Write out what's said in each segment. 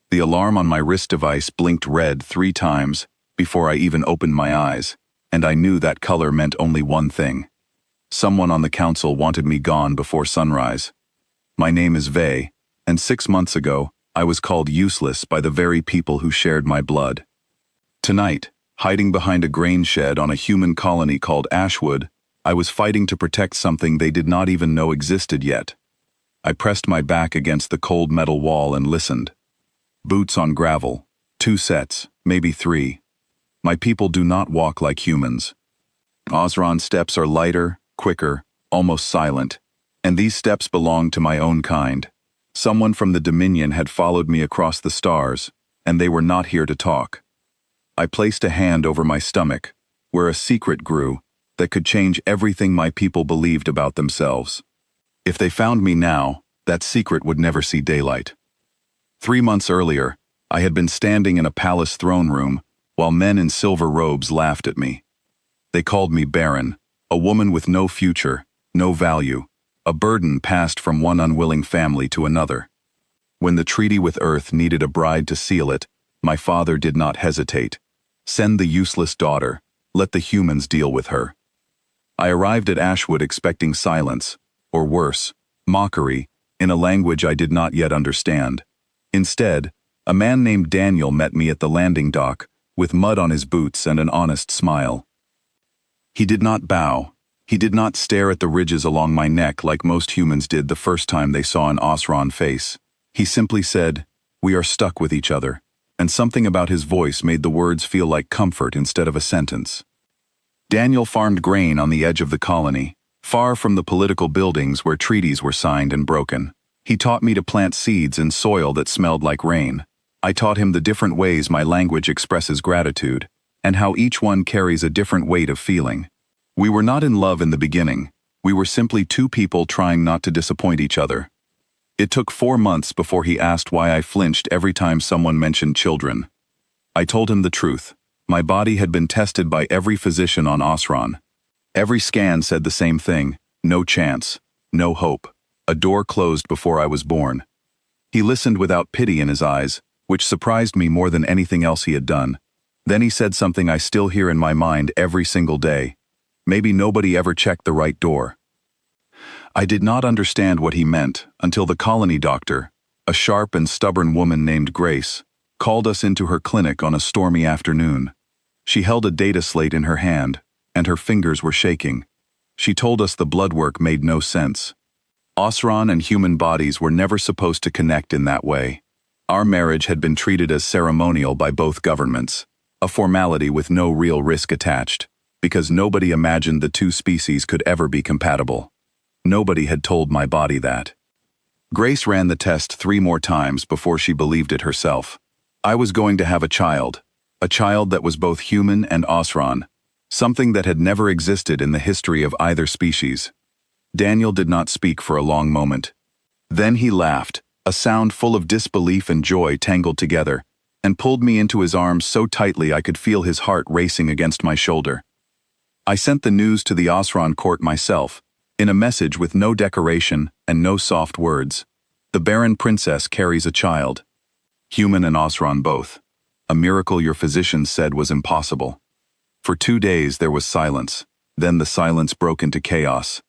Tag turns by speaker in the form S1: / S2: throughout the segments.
S1: The alarm on my wrist device blinked red 3 times before I even opened my eyes, and I knew that color meant only one thing. Someone on the council wanted me gone before sunrise. My name is Vey, and 6 months ago, I was called useless by the very people who shared my blood. Tonight, hiding behind a grain shed on a human colony called Ashwood, I was fighting to protect something they did not even know existed yet. I pressed my back against the cold metal wall and listened. Boots on gravel, 2 sets, maybe 3. My people do not walk like humans. Osron steps are lighter, quicker, almost silent, and these steps belong to my own kind. Someone from the Dominion had followed me across the stars, and they were not here to talk. I placed a hand over my stomach, where a secret grew that could change everything my people believed about themselves. If they found me now, that secret would never see daylight. 3 months earlier, I had been standing in a palace throne room while men in silver robes laughed at me. They called me barren, a woman with no future, no value, a burden passed from one unwilling family to another. When the treaty with Earth needed a bride to seal it, my father did not hesitate. Send the useless daughter, let the humans deal with her. I arrived at Ashwood expecting silence, or worse, mockery, in a language I did not yet understand. Instead, a man named Daniel met me at the landing dock, with mud on his boots and an honest smile. He did not bow. He did not stare at the ridges along my neck like most humans did the first time they saw an Osron face. He simply said, "We are stuck with each other," and something about his voice made the words feel like comfort instead of a sentence. Daniel farmed grain on the edge of the colony, far from the political buildings where treaties were signed and broken. He taught me to plant seeds in soil that smelled like rain. I taught him the different ways my language expresses gratitude, and how each one carries a different weight of feeling. We were not in love in the beginning. We were simply 2 people trying not to disappoint each other. It took 4 months before he asked why I flinched every time someone mentioned children. I told him the truth. My body had been tested by every physician on Osron. Every scan said the same thing: no chance, no hope. A door closed before I was born. He listened without pity in his eyes, which surprised me more than anything else he had done. Then he said something I still hear in my mind every single day. Maybe nobody ever checked the right door. I did not understand what he meant until the colony doctor, a sharp and stubborn woman named Grace, called us into her clinic on a stormy afternoon. She held a data slate in her hand, and her fingers were shaking. She told us the blood work made no sense. Osron and human bodies were never supposed to connect in that way. Our marriage had been treated as ceremonial by both governments, a formality with no real risk attached, because nobody imagined the 2 species could ever be compatible. Nobody had told my body that. Grace ran the test 3 more times before she believed it herself. I was going to have a child that was both human and Osron, something that had never existed in the history of either species. Daniel did not speak for a long moment. Then he laughed, a sound full of disbelief and joy tangled together, and pulled me into his arms so tightly I could feel his heart racing against my shoulder. I sent the news to the Osron court myself, in a message with no decoration and no soft words. The barren princess carries a child. Human and Osron both. A miracle your physicians said was impossible. For 2 days there was silence. Then the silence broke into chaos.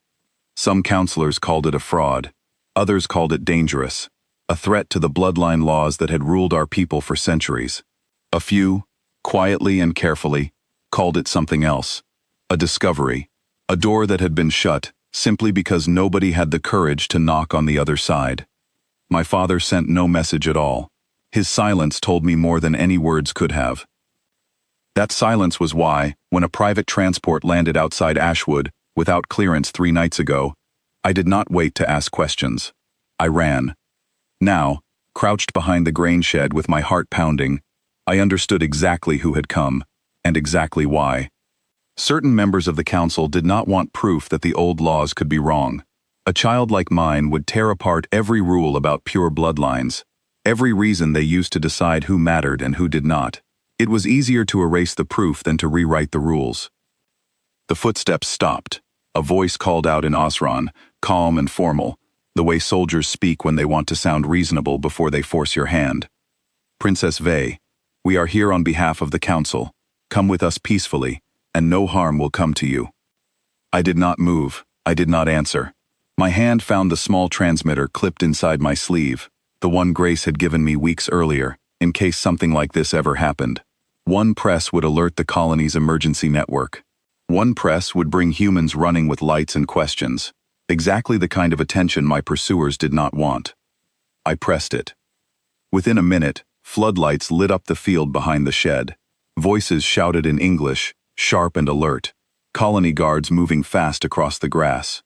S1: Some counselors called it a fraud. Others called it dangerous, a threat to the bloodline laws that had ruled our people for centuries. A few, quietly and carefully, called it something else. A discovery, a door that had been shut simply because nobody had the courage to knock on the other side. My father sent no message at all. His silence told me more than any words could have. That silence was why, when a private transport landed outside Ashwood, without clearance 3 nights ago, I did not wait to ask questions. I ran. Now, crouched behind the grain shed with my heart pounding, I understood exactly who had come, and exactly why. Certain members of the council did not want proof that the old laws could be wrong. A child like mine would tear apart every rule about pure bloodlines, every reason they used to decide who mattered and who did not. It was easier to erase the proof than to rewrite the rules. The footsteps stopped. A voice called out in Osron, calm and formal, the way soldiers speak when they want to sound reasonable before they force your hand. Princess Vey, we are here on behalf of the council. Come with us peacefully, and no harm will come to you." I did not move. I did not answer. My hand found the small transmitter clipped inside my sleeve, the one Grace had given me weeks earlier, in case something like this ever happened. One press would alert the colony's emergency network. One press would bring humans running with lights and questions, exactly the kind of attention my pursuers did not want. I pressed it. Within a minute, floodlights lit up the field behind the shed. Voices shouted in English, sharp and alert. Colony guards moving fast across the grass.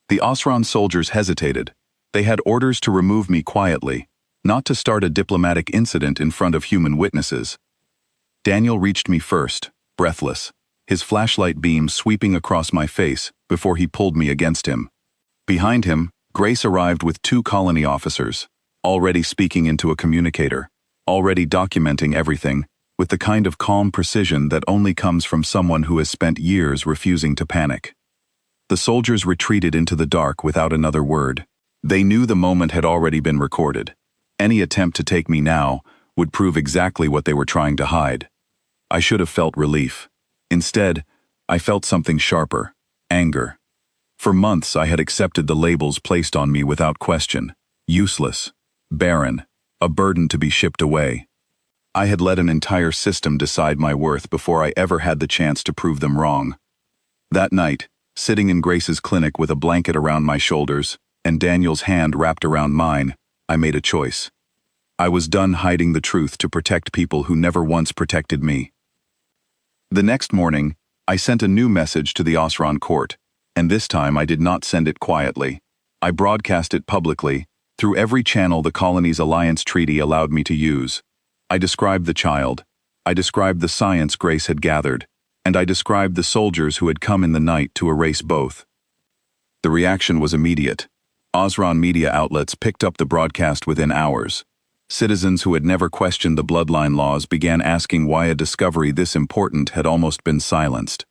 S1: The Osran soldiers hesitated. They had orders to remove me quietly, not to start a diplomatic incident in front of human witnesses. Daniel reached me first, breathless, his flashlight beam sweeping across my face before he pulled me against him. Behind him, Grace arrived with 2 colony officers, already speaking into a communicator, already documenting everything, with the kind of calm precision that only comes from someone who has spent years refusing to panic. The soldiers retreated into the dark without another word. They knew the moment had already been recorded. Any attempt to take me now would prove exactly what they were trying to hide. I should have felt relief. Instead, I felt something sharper, anger. For months I had accepted the labels placed on me without question. Useless, barren, a burden to be shipped away. I had let an entire system decide my worth before I ever had the chance to prove them wrong. That night, sitting in Grace's clinic with a blanket around my shoulders and Daniel's hand wrapped around mine, I made a choice. I was done hiding the truth to protect people who never once protected me. The next morning, I sent a new message to the Osran court, and this time I did not send it quietly. I broadcast it publicly, through every channel the colony's alliance treaty allowed me to use. I described the child, I described the science Grace had gathered, and I described the soldiers who had come in the night to erase both. The reaction was immediate. Osran media outlets picked up the broadcast within hours. Citizens who had never questioned the bloodline laws began asking why a discovery this important had almost been silenced.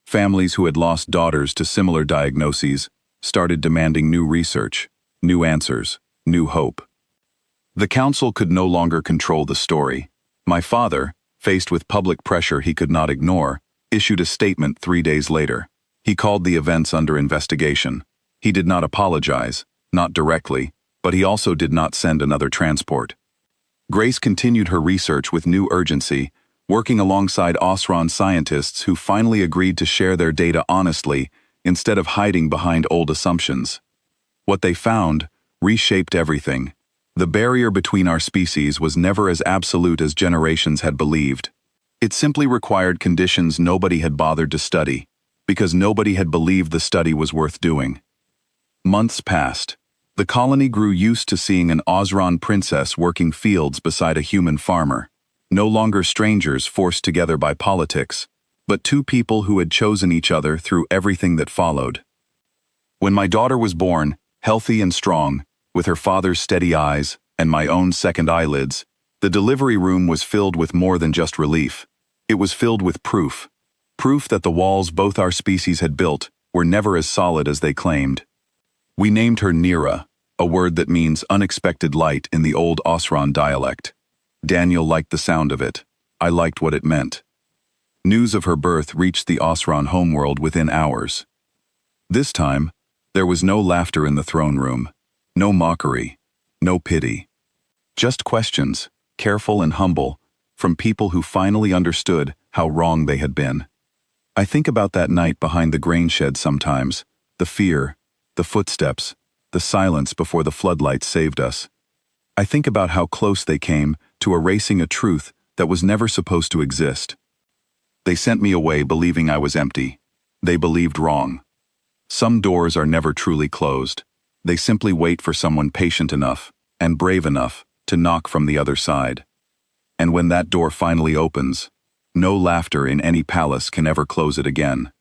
S1: Families who had lost daughters to similar diagnoses started demanding new research, new answers, new hope. The council could no longer control the story. My father, faced with public pressure he could not ignore, issued a statement 3 days later. He called the events under investigation. He did not apologize, not directly, but he also did not send another transport. Grace continued her research with new urgency, working alongside Osran scientists who finally agreed to share their data honestly instead of hiding behind old assumptions. What they found reshaped everything. The barrier between our species was never as absolute as generations had believed. It simply required conditions nobody had bothered to study, because nobody had believed the study was worth doing. Months passed. The colony grew used to seeing an Osran princess working fields beside a human farmer, no longer strangers forced together by politics, but 2 people who had chosen each other through everything that followed. When my daughter was born, healthy and strong, with her father's steady eyes and my own second eyelids, the delivery room was filled with more than just relief. It was filled with proof. Proof that the walls both our species had built were never as solid as they claimed. We named her Nira, a word that means unexpected light in the old Osran dialect. Daniel liked the sound of it. I liked what it meant. News of her birth reached the Osran homeworld within hours. This time, there was no laughter in the throne room, no mockery, no pity. Just questions, careful and humble, from people who finally understood how wrong they had been. I think about that night behind the grain shed sometimes, the fear, the footsteps, the silence before the floodlights saved us. I think about how close they came to erasing a truth that was never supposed to exist. They sent me away believing I was empty. They believed wrong. Some doors are never truly closed. They simply wait for someone patient enough and brave enough to knock from the other side. And when that door finally opens, no laughter in any palace can ever close it again.